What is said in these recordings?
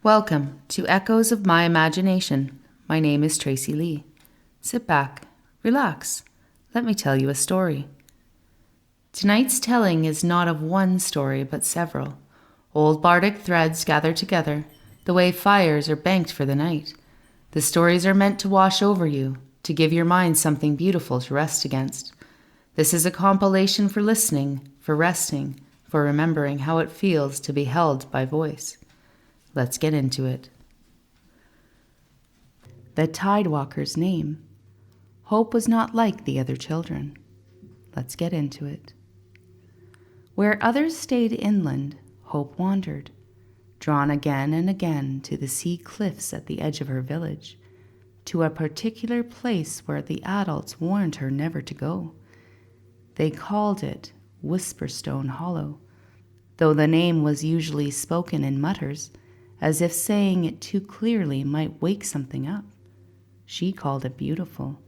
Welcome to Echoes of My Imagination. My name is Tracy Lee. Sit back, relax. Let me tell you a story. Tonight's telling is not of one story, but several. Old bardic threads gather together, the way fires are banked for the night. The stories are meant to wash over you, to give your mind something beautiful to rest against. This is a compilation for listening, for resting, for remembering how it feels to be held by voice. Let's get into it. The Tidewalker's name. Hope was not like the other children. Let's get into it. Where others stayed inland, Hope wandered, drawn again and again to the sea cliffs at the edge of her village, to a particular place where the adults warned her never to go. They called it Whisperstone Hollow, though the name was usually spoken in mutters, as if saying it too clearly might wake something up. She called it beautiful.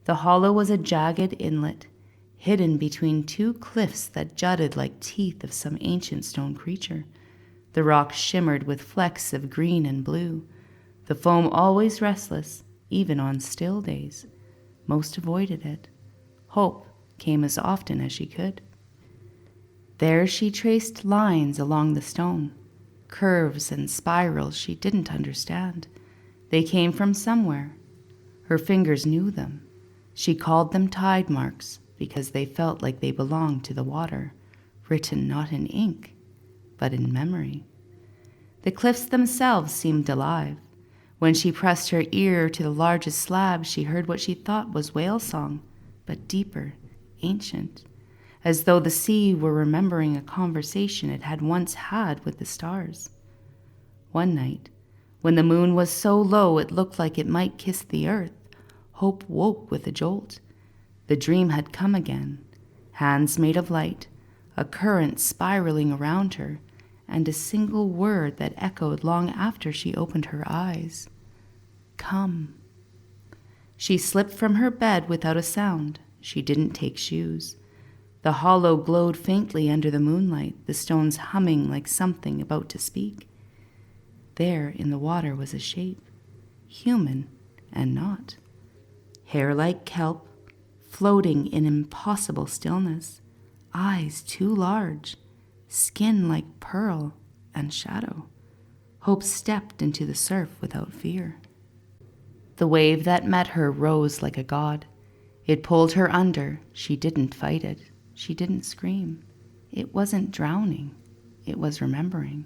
The hollow was a jagged inlet, hidden between two cliffs that jutted like teeth of some ancient stone creature. The rocks shimmered with flecks of green and blue, the foam always restless, even on still days. Most avoided it. Hope came as often as she could. There she traced lines along the stone, curves and spirals she didn't understand. They came from somewhere. Her fingers knew them. She called them tide marks because they felt like they belonged to the water, written not in ink, but in memory. The cliffs themselves seemed alive. When she pressed her ear to the largest slab, she heard what she thought was whale song, but deeper, ancient, as though the sea were remembering a conversation it had once had with the stars. One night, when the moon was so low it looked like it might kiss the earth, Hope woke with a jolt. The dream had come again, hands made of light, a current spiraling around her, and a single word that echoed long after she opened her eyes. Come. She slipped from her bed without a sound. She didn't take shoes. The hollow glowed faintly under the moonlight, the stones humming like something about to speak. There in the water was a shape, human and not. Hair like kelp, floating in impossible stillness, eyes too large, skin like pearl and shadow. Hope stepped into the surf without fear. The wave that met her rose like a god. It pulled her under. She didn't fight it. She didn't scream. It wasn't drowning. It was remembering.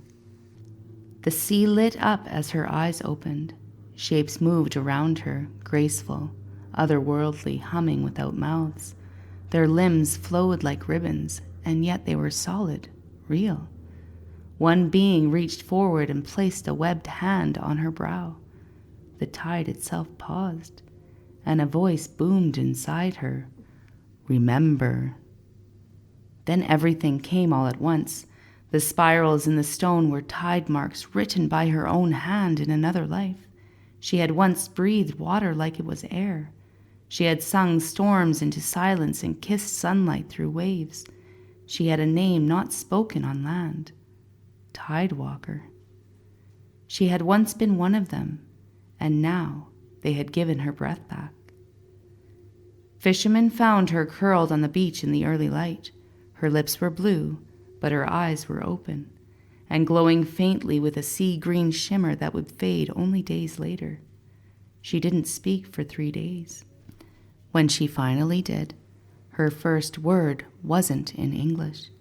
The sea lit up as her eyes opened. Shapes moved around her, graceful, otherworldly, humming without mouths. Their limbs flowed like ribbons, and yet they were solid, real. One being reached forward and placed a webbed hand on her brow. The tide itself paused, and a voice boomed inside her. Remember. Then everything came all at once. The spirals in the stone were tide marks written by her own hand in another life. She had once breathed water like it was air. She had sung storms into silence and kissed sunlight through waves. She had a name not spoken on land. Tidewalker. She had once been one of them, and now they had given her breath back. Fishermen found her curled on the beach in the early light. Her lips were blue, but her eyes were open, and glowing faintly with a sea-green shimmer that would fade only days later. She didn't speak for 3 days. When she finally did, her first word wasn't in English.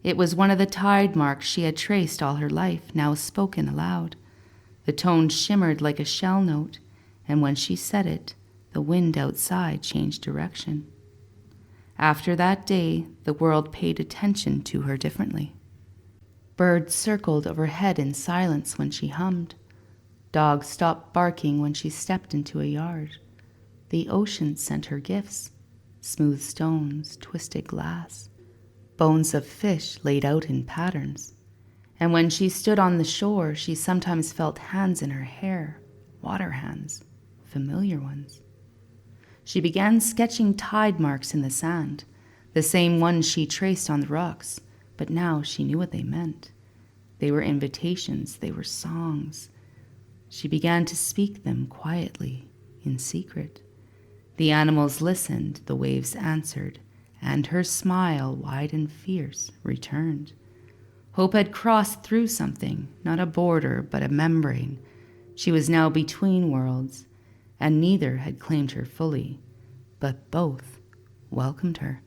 It was one of the tide marks she had traced all her life, now spoken aloud. The tone shimmered like a shell note, and when she said it, the wind outside changed direction. After that day, the world paid attention to her differently. Birds circled overhead in silence when she hummed. Dogs stopped barking when she stepped into a yard. The ocean sent her gifts, smooth stones, twisted glass, bones of fish laid out in patterns. And when she stood on the shore, she sometimes felt hands in her hair, water hands, familiar ones. She began sketching tide marks in the sand, the same ones she traced on the rocks, but now she knew what they meant. They were invitations, they were songs. She began to speak them quietly, in secret. The animals listened, the waves answered, and her smile, wide and fierce, returned. Hope had crossed through something, not a border, but a membrane. She was now between worlds, and neither had claimed her fully, but both welcomed her.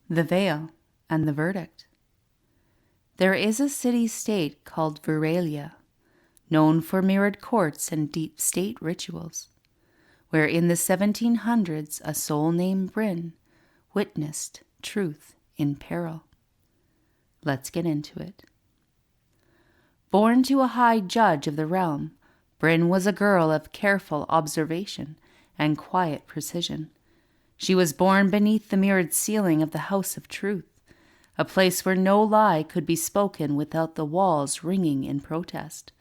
The Veil and the Verdict. There is a city-state called Virelia, known for mirrored courts and deep state rituals, where in the 1700s a soul named Brynn witnessed truth in peril. Let's get into it. Born to a high judge of the realm, Brynn was a girl of careful observation and quiet precision. She was born beneath the mirrored ceiling of the House of Truth, a place where no lie could be spoken without the walls ringing in protest.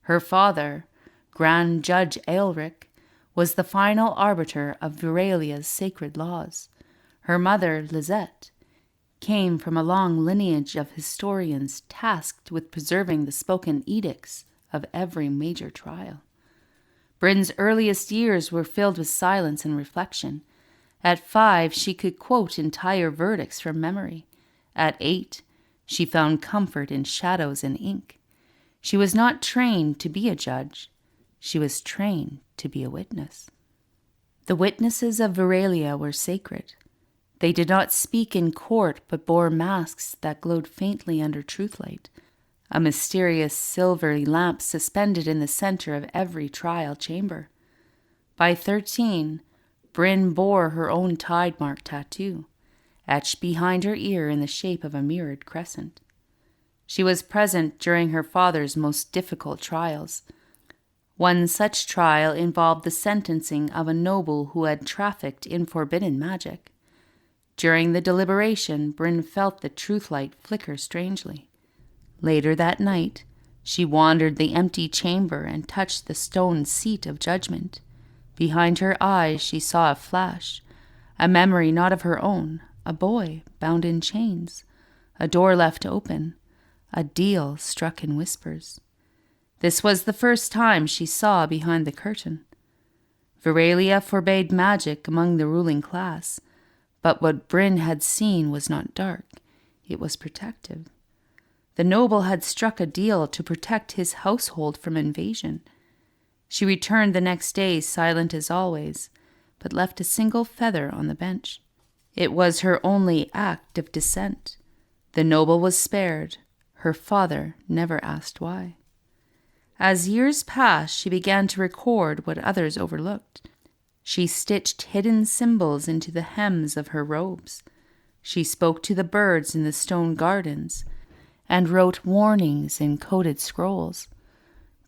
Her father, Grand Judge Aelric, was the final arbiter of Virelia's sacred laws. Her mother, Lizette, came from a long lineage of historians tasked with preserving the spoken edicts of every major trial. Brynn's earliest years were filled with silence and reflection. At 5, she could quote entire verdicts from memory. At 8, she found comfort in shadows and ink. She was not trained to be a judge. She was trained to be a witness. The witnesses of Virelia were sacred. They did not speak in court, but bore masks that glowed faintly under truthlight, a mysterious silvery lamp suspended in the center of every trial chamber. By 13, Brynn bore her own Tidemark tattoo, etched behind her ear in the shape of a mirrored crescent. She was present during her father's most difficult trials. One such trial involved the sentencing of a noble who had trafficked in forbidden magic. During the deliberation, Brynn felt the truthlight flicker strangely. Later that night, she wandered the empty chamber and touched the stone seat of judgment. Behind her eyes she saw a flash, a memory not of her own, a boy bound in chains, a door left open, a deal struck in whispers. This was the first time she saw behind the curtain. Virelia forbade magic among the ruling class, but what Brynn had seen was not dark, it was protective. The noble had struck a deal to protect his household from invasion. She returned the next day silent as always, but left a single feather on the bench. It was her only act of dissent. The noble was spared. Her father never asked why. As years passed, she began to record what others overlooked. She stitched hidden symbols into the hems of her robes. She spoke to the birds in the stone gardens and wrote warnings in coded scrolls.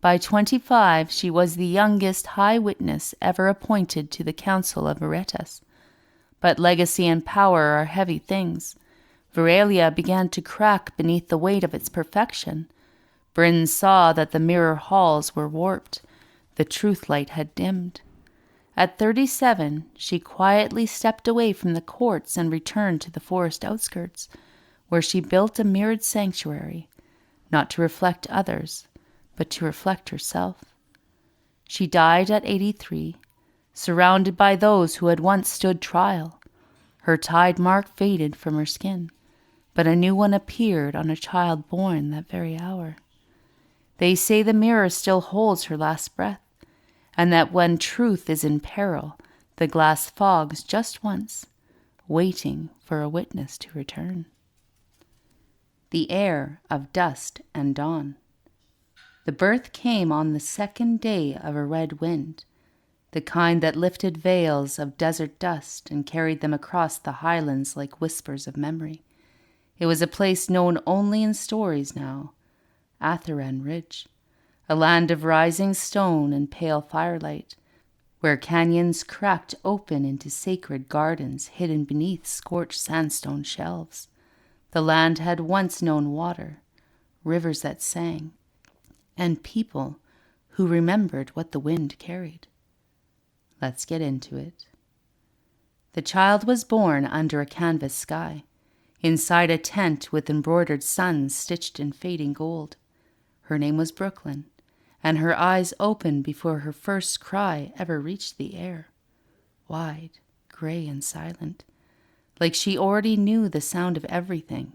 By 25, she was the youngest high witness ever appointed to the Council of Veritas. But legacy and power are heavy things. Virelia began to crack beneath the weight of its perfection. Brynn saw that the mirror halls were warped. The truth light had dimmed. At 37, she quietly stepped away from the courts and returned to the forest outskirts, where she built a mirrored sanctuary, not to reflect others, but to reflect herself. She died at 83, surrounded by those who had once stood trial. Her tide mark faded from her skin, but a new one appeared on a child born that very hour. They say the mirror still holds her last breath, and that when truth is in peril, the glass fogs just once, waiting for a witness to return. The Heir of Dust and Dawn. The birth came on the second day of a red wind, the kind that lifted veils of desert dust and carried them across the highlands like whispers of memory. It was a place known only in stories now, Atheran Ridge, a land of rising stone and pale firelight, where canyons cracked open into sacred gardens hidden beneath scorched sandstone shelves. The land had once known water, rivers that sang, and people who remembered what the wind carried. Let's get into it. The child was born under a canvas sky. inside a tent with embroidered suns stitched in fading gold. Her name was Brooklyn, and her eyes opened before her first cry ever reached the air. Wide, gray and silent, like she already knew the sound of everything.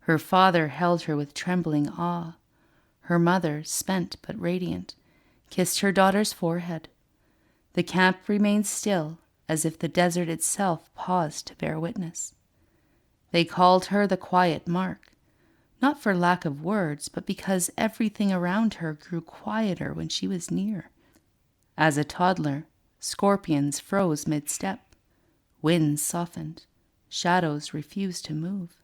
Her father held her with trembling awe. Her mother, spent but radiant, kissed her daughter's forehead. The camp remained still, as if the desert itself paused to bear witness. They called her the Quiet Mark, not for lack of words, but because everything around her grew quieter when she was near. As a toddler, scorpions froze mid-step. Winds softened. Shadows refused to move.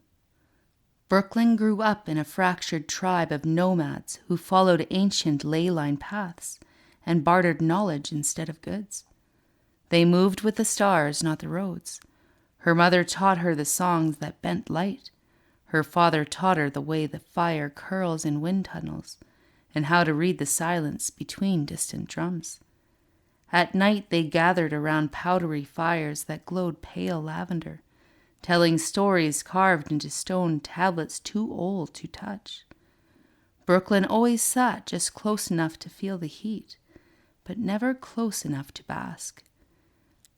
Brooklyn grew up in a fractured tribe of nomads who followed ancient ley-line paths and bartered knowledge instead of goods. They moved with the stars, not the roads. Her mother taught her the songs that bent light. Her father taught her the way the fire curls in wind tunnels and how to read the silence between distant drums. At night they gathered around powdery fires that glowed pale lavender, telling stories carved into stone tablets too old to touch. Brooklyn always sat just close enough to feel the heat, but never close enough to bask.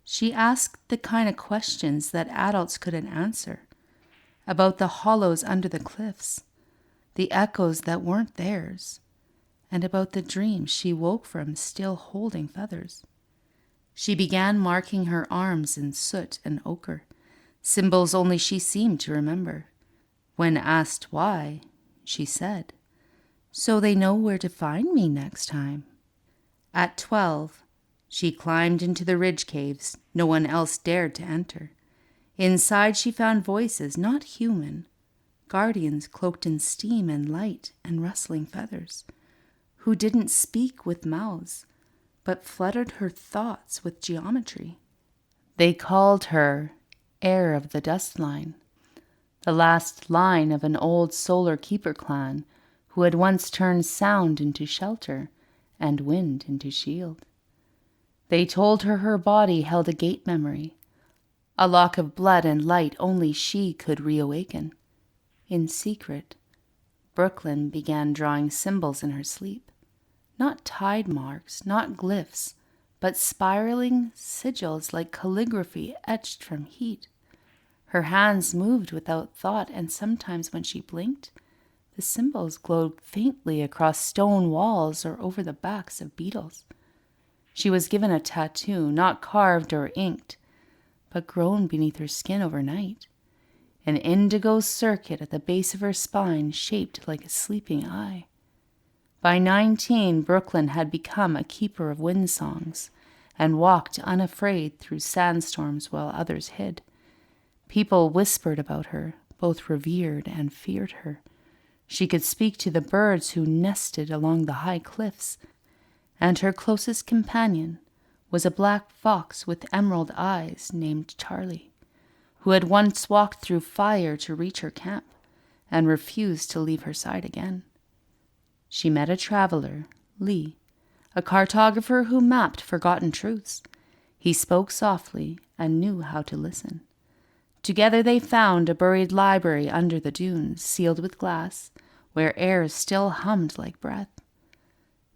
She asked the kind of questions that adults couldn't answer, about the hollows under the cliffs, the echoes that weren't theirs, and about the dreams she woke from still holding feathers. She began marking her arms in soot and ochre, symbols only she seemed to remember. When asked why, she said, "So they know where to find me next time." At 12, she climbed into the ridge caves no one else dared to enter. Inside she found voices not human, guardians cloaked in steam and light and rustling feathers, who didn't speak with mouths, but fluttered her thoughts with geometry. They called her Heir of the Dust Line, the last line of an old Solar Keeper clan who had once turned sound into shelter and wind into shield. They told her body held a gate memory, a lock of blood and light only she could reawaken. In secret, Brooklyn began drawing symbols in her sleep. Not tide marks, not glyphs, but spiraling sigils like calligraphy etched from heat. Her hands moved without thought, and sometimes when she blinked, the symbols glowed faintly across stone walls or over the backs of beetles. She was given a tattoo, not carved or inked, but grown beneath her skin overnight, an indigo circuit at the base of her spine shaped like a sleeping eye. By 19, Brooklyn had become a keeper of wind songs and walked unafraid through sandstorms while others hid. People whispered about her, both revered and feared her. She could speak to the birds who nested along the high cliffs, and her closest companion was a black fox with emerald eyes named Charlie, who had once walked through fire to reach her camp and refused to leave her side again. She met a traveler, Lee, a cartographer who mapped forgotten truths. He spoke softly and knew how to listen. Together they found a buried library under the dunes, sealed with glass, where air still hummed like breath.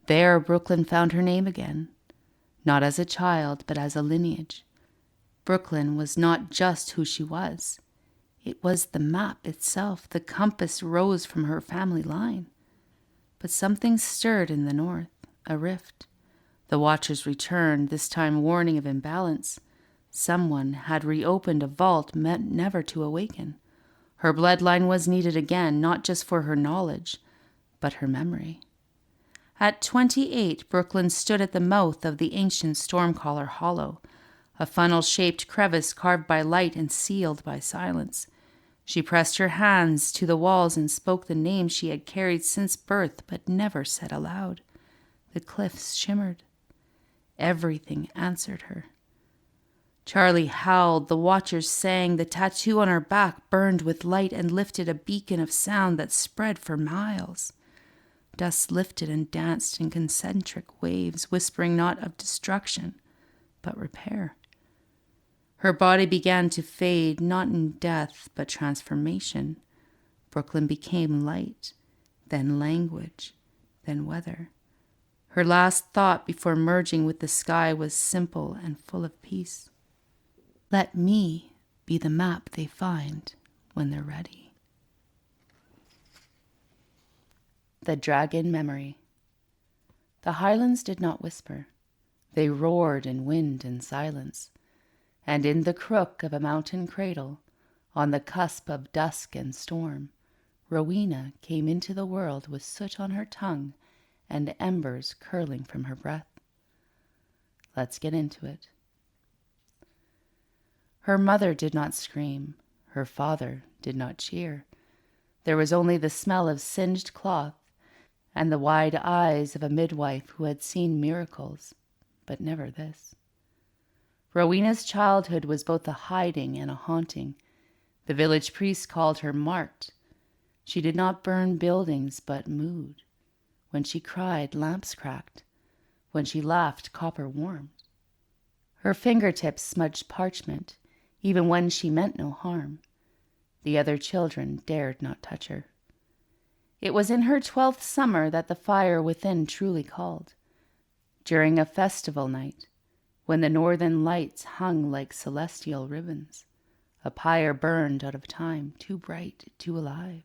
There Brooklyn found her name again, not as a child, but as a lineage. Brooklyn was not just who she was. It was the map itself. The compass rose from her family line. But something stirred in the north, a rift. The watchers returned, this time warning of imbalance. Someone had reopened a vault meant never to awaken. Her bloodline was needed again, not just for her knowledge, but her memory. At 28, Brooklyn stood at the mouth of the ancient Stormcaller Hollow, a funnel-shaped crevice carved by light and sealed by silence. She pressed her hands to the walls and spoke the name she had carried since birth but never said aloud. The cliffs shimmered. Everything answered her. Charlie howled, the watchers sang, the tattoo on her back burned with light and lifted a beacon of sound that spread for miles. Dust lifted and danced in concentric waves, whispering not of destruction, but repair. Her body began to fade, not in death, but transformation. Brooklyn became light, then language, then weather. Her last thought before merging with the sky was simple and full of peace. Let me be the map they find when they're ready. The Dragon Memory. The highlands did not whisper. They roared in wind and silence. And in the crook of a mountain cradle, on the cusp of dusk and storm, Rowena came into the world with soot on her tongue and embers curling from her breath. Let's get into it. Her mother did not scream. Her father did not cheer. There was only the smell of singed cloth and the wide eyes of a midwife who had seen miracles, but never this. Rowena's childhood was both a hiding and a haunting. The village priest called her marked. She did not burn buildings, but mooed. When she cried, lamps cracked. When she laughed, copper warmed. Her fingertips smudged parchment, even when she meant no harm. The other children dared not touch her. It was in her 12th summer that the fire within truly called. During a festival night, when the northern lights hung like celestial ribbons, a pyre burned out of time, too bright, too alive.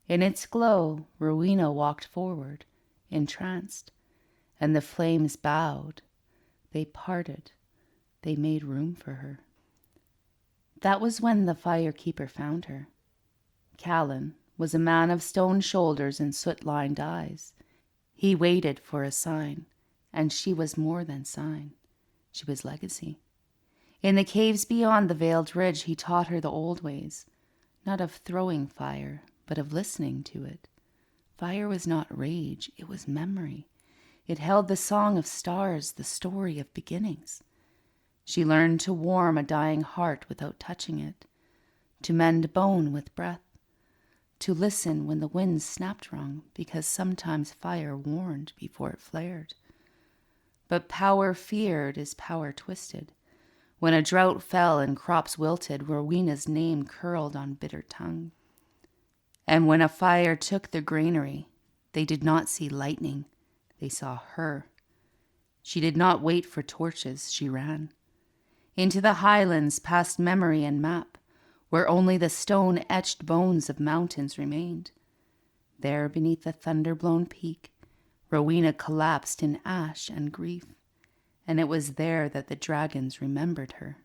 In its glow, Rowena walked forward, entranced, and the flames bowed. They parted. They made room for her. That was when the firekeeper found her. Callan was a man of stone shoulders and soot-lined eyes. He waited for a sign, and she was more than sign. She was legacy. In the caves beyond the veiled ridge, he taught her the old ways, not of throwing fire, but of listening to it. Fire was not rage, it was memory. It held the song of stars, the story of beginnings. She learned to warm a dying heart without touching it, to mend bone with breath, to listen when the wind snapped wrong, because sometimes fire warned before it flared. But power feared is power twisted. When a drought fell and crops wilted, Rowena's name curled on bitter tongue. And when a fire took the granary, they did not see lightning, they saw her. She did not wait for torches, she ran. Into the highlands, past memory and map, where only the stone-etched bones of mountains remained. There, beneath the thunder-blown peak, Rowena collapsed in ash and grief, and it was there that the dragons remembered her.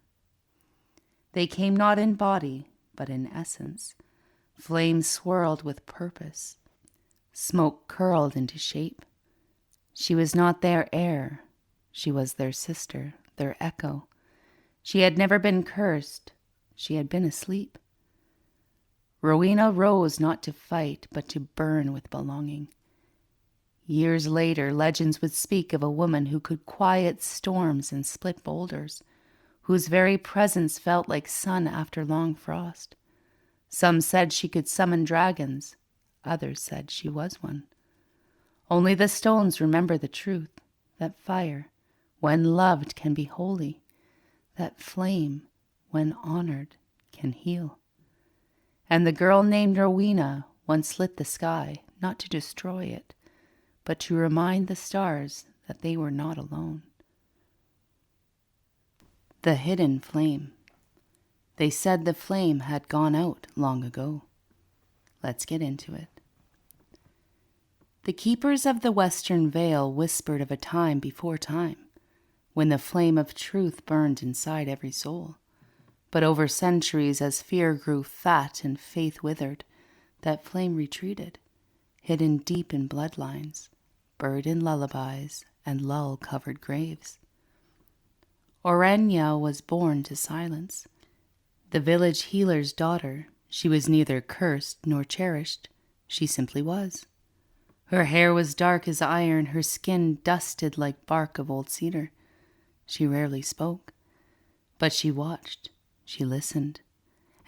They came not in body, but in essence. Flames swirled with purpose. Smoke curled into shape. She was not their heir. She was their sister, their echo. She had never been cursed. She had been asleep. Rowena rose not to fight, but to burn with belonging. Years later, legends would speak of a woman who could quiet storms and split boulders, whose very presence felt like sun after long frost. Some said she could summon dragons. Others said she was one. Only the stones remember the truth, that fire, when loved, can be holy, that flame, when honored, can heal. And the girl named Rowena once lit the sky, not to destroy it, but to remind the stars that they were not alone. The hidden flame. They said the flame had gone out long ago. Let's get into it. The keepers of the Western Vale whispered of a time before time, when the flame of truth burned inside every soul. But over centuries, as fear grew fat and faith withered, that flame retreated, hidden deep in bloodlines, buried in lullabies and lull-covered graves. Orania was born to silence. The village healer's daughter, she was neither cursed nor cherished. She simply was. Her hair was dark as iron, her skin dusted like bark of old cedar. She rarely spoke, but she watched, she listened,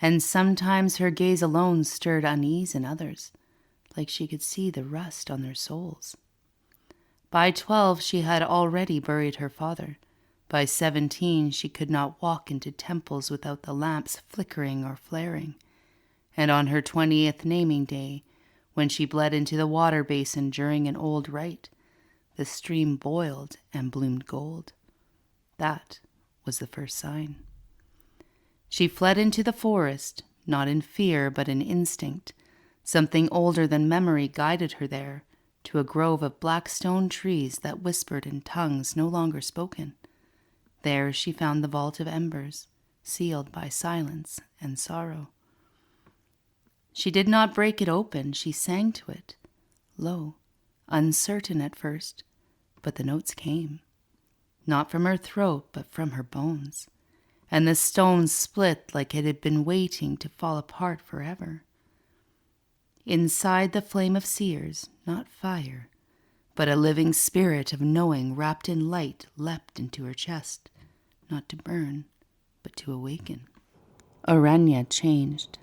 and sometimes her gaze alone stirred unease in others, like she could see the rust on their souls. By 12, she had already buried her father, By 17, she could not walk into temples without the lamps flickering or flaring. And on her 20th naming day, when she bled into the water basin during an old rite, the stream boiled and bloomed gold. That was the first sign. She fled into the forest, not in fear but in instinct. Something older than memory guided her there, to a grove of black stone trees that whispered in tongues no longer spoken. There she found the vault of embers, sealed by silence and sorrow. She did not break it open, she sang to it, low, uncertain at first, but the notes came, not from her throat but from her bones, and the stone split like it had been waiting to fall apart forever. Inside the flame of seers, not fire, but a living spirit of knowing wrapped in light leapt into her chest, not to burn, but to awaken. Orania changed.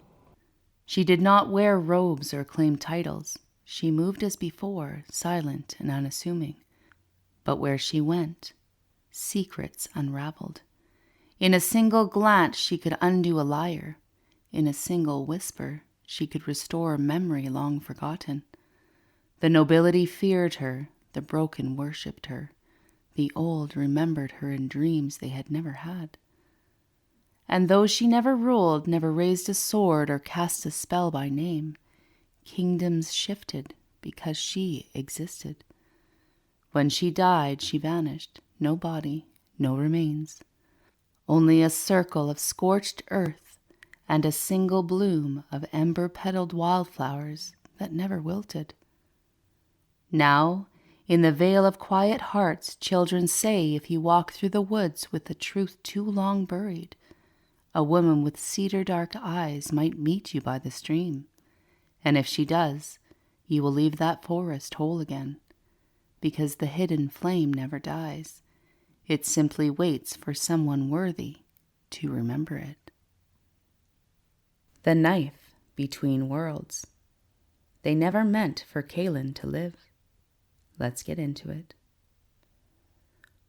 She did not wear robes or claim titles. She moved as before, silent and unassuming. But where she went, secrets unraveled. In a single glance she could undo a liar. In a single whisper she could restore memory long forgotten. The nobility feared her, the broken worshipped her. The old remembered her in dreams they had never had. And though she never ruled, never raised a sword or cast a spell by name, kingdoms shifted because she existed. When she died, she vanished, no body, no remains. Only a circle of scorched earth and a single bloom of ember-petaled wildflowers that never wilted. Now, in the vale of quiet hearts, children say if you walk through the woods with the truth too long buried, a woman with cedar-dark eyes might meet you by the stream, and if she does, you will leave that forest whole again, because the hidden flame never dies. It simply waits for someone worthy to remember it. The knife between worlds. They never meant for Kaelin to live. Let's get into it.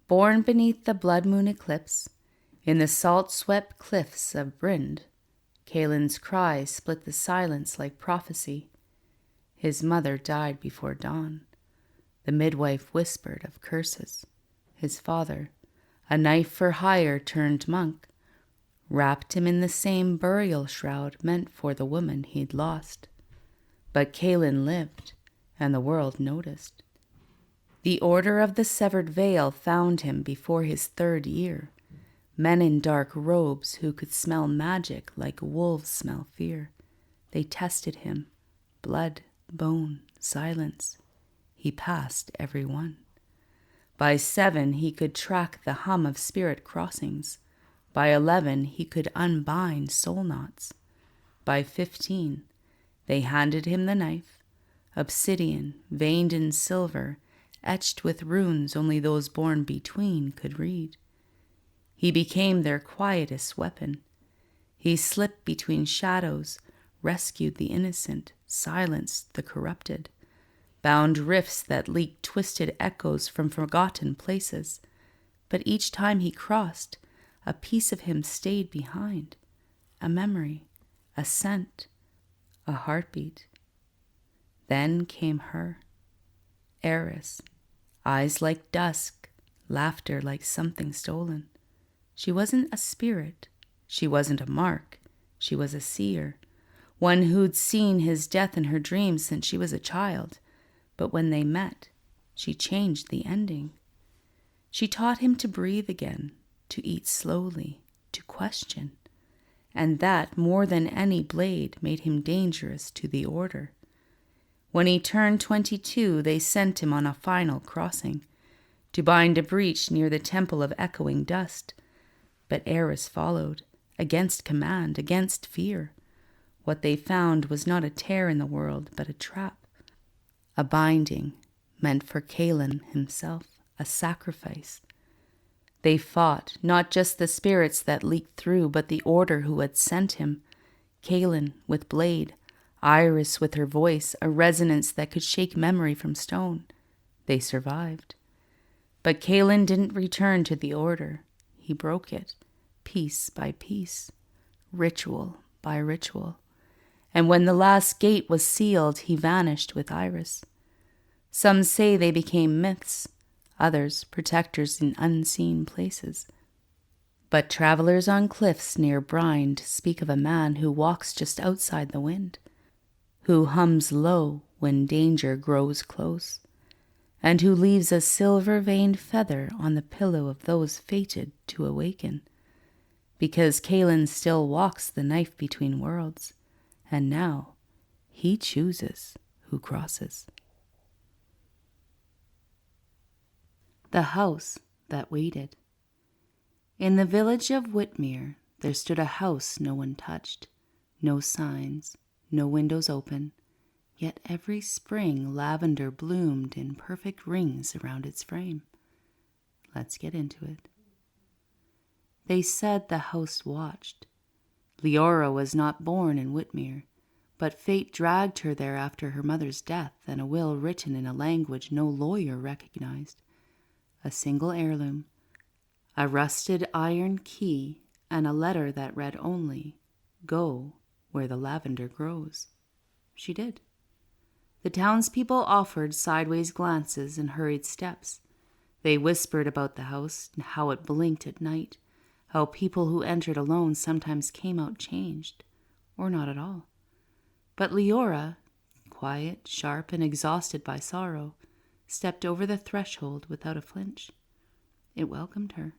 Born beneath the blood moon eclipse, in the salt-swept cliffs of Brynn, Kaelin's cries split the silence like prophecy. His mother died before dawn. The midwife whispered of curses. His father, a knife for Heir turned monk, wrapped him in the same burial shroud meant for the woman he'd lost. But Kaelin lived, and the world noticed. The Order of the Severed Veil found him before his 3rd year. Men in dark robes who could smell magic like wolves smell fear. They tested him. Blood, bone, silence. He passed every one. By 7, he could track the hum of spirit crossings. By 11, he could unbind soul knots. By 15, they handed him the knife, obsidian, veined in silver, etched with runes only those born between could read. He became their quietest weapon. He slipped between shadows, rescued the innocent, silenced the corrupted, bound rifts that leaked twisted echoes from forgotten places. But each time he crossed, a piece of him stayed behind, a memory, a scent, a heartbeat. Then came her, Eris, eyes like dusk, laughter like something stolen. She wasn't a spirit, she wasn't a mark, she was a seer, one who'd seen his death in her dreams since she was a child. But when they met, she changed the ending. She taught him to breathe again, to eat slowly, to question. And that, more than any blade, made him dangerous to the Order. When he turned 22, they sent him on a final crossing, to bind a breach near the Temple of Echoing Dust. But Eris followed, against command, against fear. What they found was not a tear in the world, but a trap. A binding meant for Kaelin himself, a sacrifice. They fought, not just the spirits that leaked through, but the Order who had sent him. Kaelin with blade, Iris with her voice, a resonance that could shake memory from stone. They survived. But Kaelin didn't return to the order. He broke it, piece by piece, ritual by ritual. And when the last gate was sealed, he vanished with Iris. Some say they became myths, others protectors in unseen places. But travelers on cliffs near Brynn speak of a man who walks just outside the wind, who hums low when danger grows close, and who leaves a silver-veined feather on the pillow of those fated to awaken, because Kaelin still walks the knife between worlds, and now he chooses who crosses. The House That Waited. In the village of Whitmere there stood a house no one touched, no signs, no windows open, yet every spring lavender bloomed in perfect rings around its frame. Let's get into it. They said the house watched. Leora was not born in Whitmere, but fate dragged her there after her mother's death and a will written in a language no lawyer recognized. A single heirloom, a rusted iron key, and a letter that read only, "Go where the lavender grows." She did. The townspeople offered sideways glances and hurried steps. They whispered about the house, and how it blinked at night, how people who entered alone sometimes came out changed, or not at all. But Leora, quiet, sharp, and exhausted by sorrow, stepped over the threshold without a flinch. It welcomed her.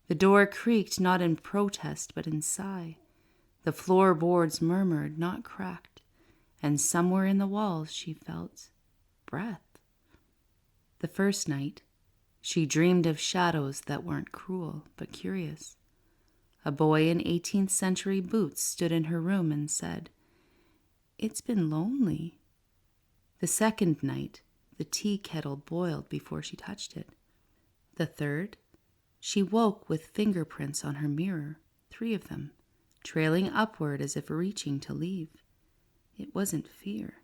The door creaked not in protest but in sigh. The floorboards murmured, not cracked, and somewhere in the walls she felt breath. The first night, she dreamed of shadows that weren't cruel but curious. A boy in 18th century boots stood in her room and said, "It's been lonely." The second night, the tea kettle boiled before she touched it. The third, she woke with fingerprints on her mirror, 3 of them, trailing upward as if reaching to leave. It wasn't fear.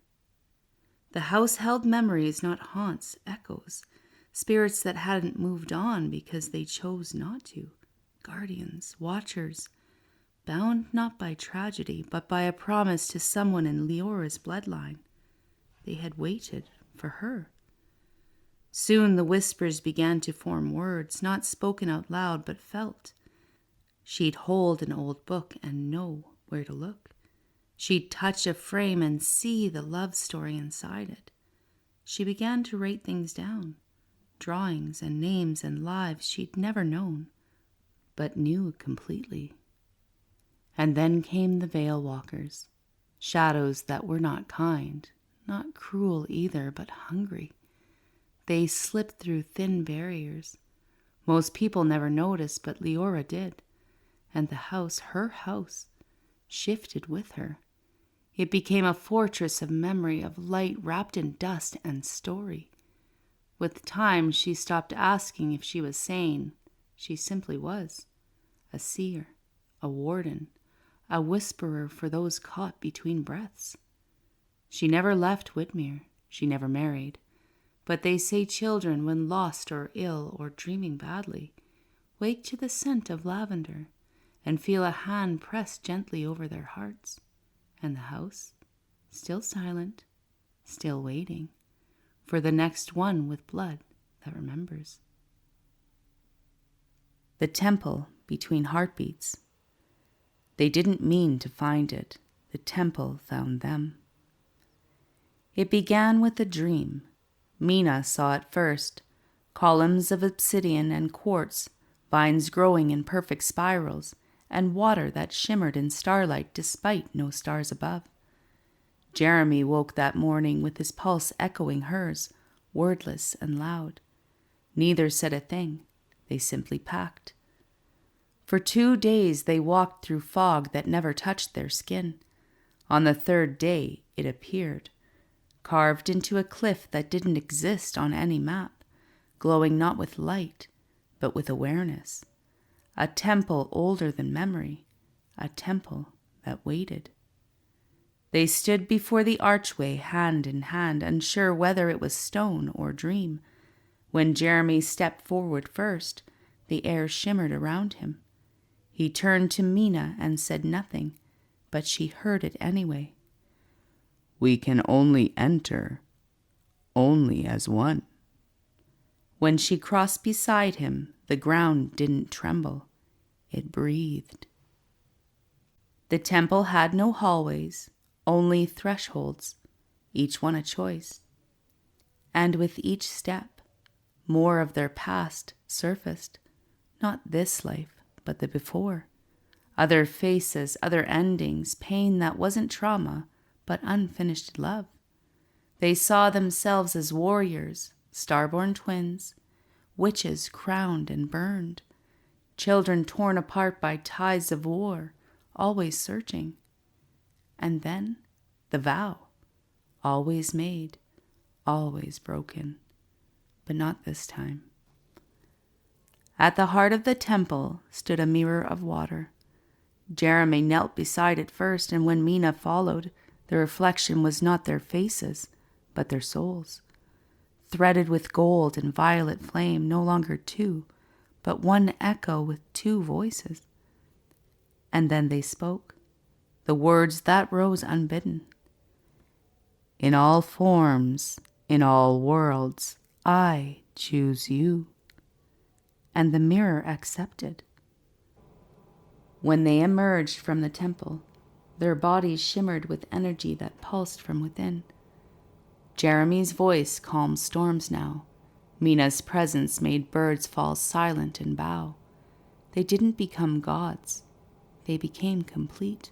The house held memories, not haunts, echoes, spirits that hadn't moved on because they chose not to, guardians, watchers, bound not by tragedy, but by a promise to someone in Leora's bloodline. They had waited for her. Soon the whispers began to form words, not spoken out loud, but felt. She'd hold an old book and know where to look. She'd touch a frame and see the love story inside it. She began to write things down, drawings and names and lives she'd never known, but knew completely. And then came the Veil Walkers, shadows that were not kind, not cruel either, but hungry. They slipped through thin barriers. Most people never noticed, but Leora did. And the house, her house, shifted with her. It became a fortress of memory, of light wrapped in dust and story. With time, she stopped asking if she was sane. She simply was. A seer, a warden, a whisperer for those caught between breaths. She never left Whitmere. She never married. But they say children, when lost or ill or dreaming badly, wake to the scent of lavender and feel a hand pressed gently over their hearts. And the house, still silent, still waiting for the next one with blood that remembers. The temple between heartbeats. They didn't mean to find it. The temple found them. It began with a dream. Mina saw it first, columns of obsidian and quartz, vines growing in perfect spirals, and water that shimmered in starlight despite no stars above. Jeremy woke that morning with his pulse echoing hers, wordless and loud. Neither said a thing. They simply packed. For 2 days they walked through fog that never touched their skin. On the 3rd day it appeared, carved into a cliff that didn't exist on any map, glowing not with light, but with awareness. A temple older than memory, a temple that waited. They stood before the archway, hand in hand, unsure whether it was stone or dream, When Jeremy stepped forward first, the air shimmered around him. He turned to Mina and said nothing, but she heard it anyway. "We can only enter, only as one." When she crossed beside him, the ground didn't tremble. It breathed. The temple had no hallways, only thresholds, each one a choice. And with each step, more of their past surfaced, not this life, but the before. Other faces, other endings, pain that wasn't trauma, but unfinished love. They saw themselves as warriors, starborn twins, witches crowned and burned, children torn apart by ties of war, always searching. And then the vow, always made, always broken, but not this time. At the heart of the temple stood a mirror of water. Jeremy knelt beside it first, and when Mina followed, the reflection was not their faces, but their souls, threaded with gold and violet flame, no longer two, but one echo with two voices. And then they spoke, the words that rose unbidden. "In all forms, in all worlds, I choose you." And the mirror accepted. When they emerged from the temple, their bodies shimmered with energy that pulsed from within. Jeremy's voice calmed storms now. Mina's presence made birds fall silent and bow. They didn't become gods. They became complete.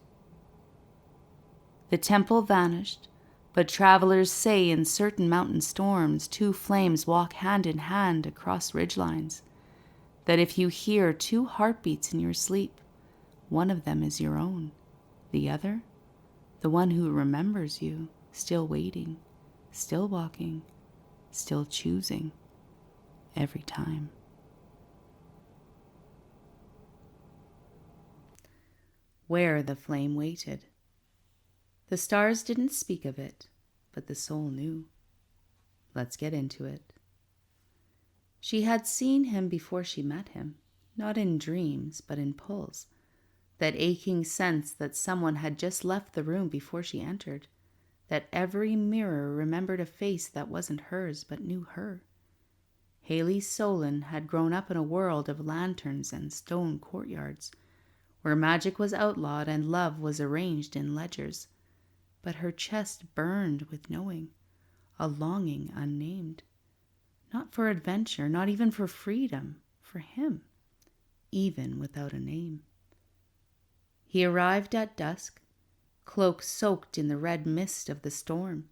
The temple vanished, but travelers say in certain mountain storms, two flames walk hand in hand across ridgelines. That if you hear two heartbeats in your sleep, one of them is your own. The other, the one who remembers you, still waiting, still walking, still choosing, every time. Where the flame waited. The stars didn't speak of it, but the soul knew. Let's get into it. She had seen him before she met him, not in dreams, but in pulls. That aching sense that someone had just left the room before she entered. That every mirror remembered a face that wasn't hers, but knew her. Haley Solon had grown up in a world of lanterns and stone courtyards, where magic was outlawed and love was arranged in ledgers. But her chest burned with knowing, a longing unnamed. Not for adventure, not even for freedom, for him, even without a name. He arrived at dusk, cloak soaked in the red mist of the storm.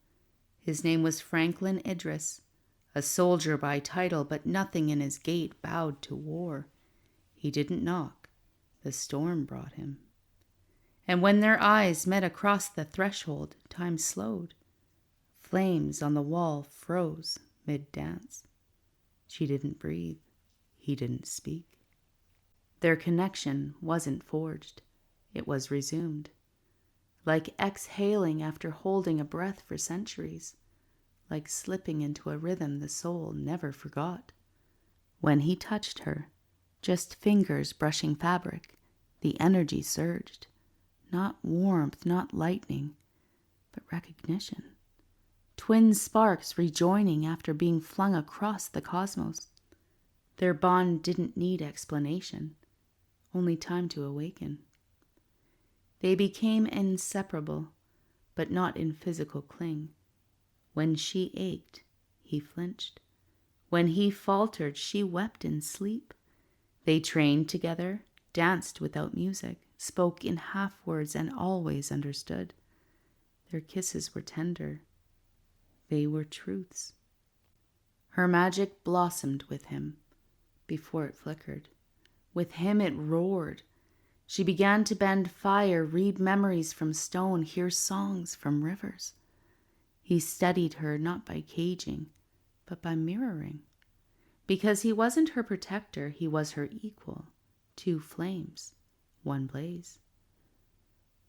His name was Franklin Idris, a soldier by title, but nothing in his gait bowed to war. He didn't knock. The storm brought him. And when their eyes met across the threshold, time slowed. Flames on the wall froze mid-dance. She didn't breathe. He didn't speak. Their connection wasn't forged. It was resumed. Like exhaling after holding a breath for centuries. Like slipping into a rhythm the soul never forgot. When he touched her, just fingers brushing fabric, the energy surged. Not warmth, not lightning, but recognition. Twin sparks rejoining after being flung across the cosmos. Their bond didn't need explanation, only time to awaken. They became inseparable, but not in physical cling. When she ached, he flinched. When he faltered, she wept in sleep. They trained together, danced without music, spoke in half words and always understood. Their kisses were tender. They were truths. Her magic blossomed with him before it flickered. With him it roared. She began to bend fire, read memories from stone, hear songs from rivers. He studied her not by caging, but by mirroring. Because he wasn't her protector, he was her equal. Two flames, one blaze.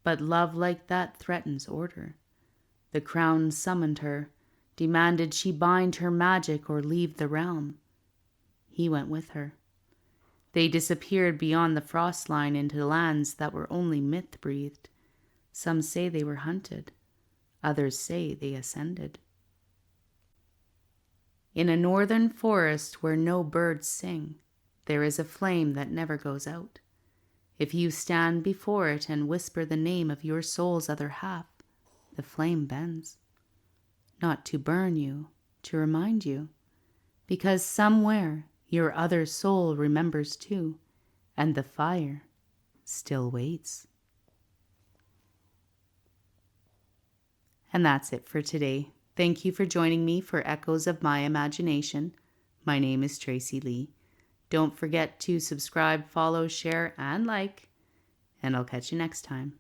But love like that threatens order. The crown summoned her, demanded she bind her magic or leave the realm. he went with her. They disappeared beyond the frost line into lands that were only myth-breathed. Some say they were hunted. Others say they ascended. In a northern forest where no birds sing, there is a flame that never goes out. If you stand before it and whisper the name of your soul's other half, the flame bends. Not to burn you, to remind you, because somewhere your other soul remembers too, and the fire still waits. And that's it for today. Thank you for joining me for Echoes of My Imagination. My name is Tracy Lee. Don't forget to subscribe, follow, share, and like, and I'll catch you next time.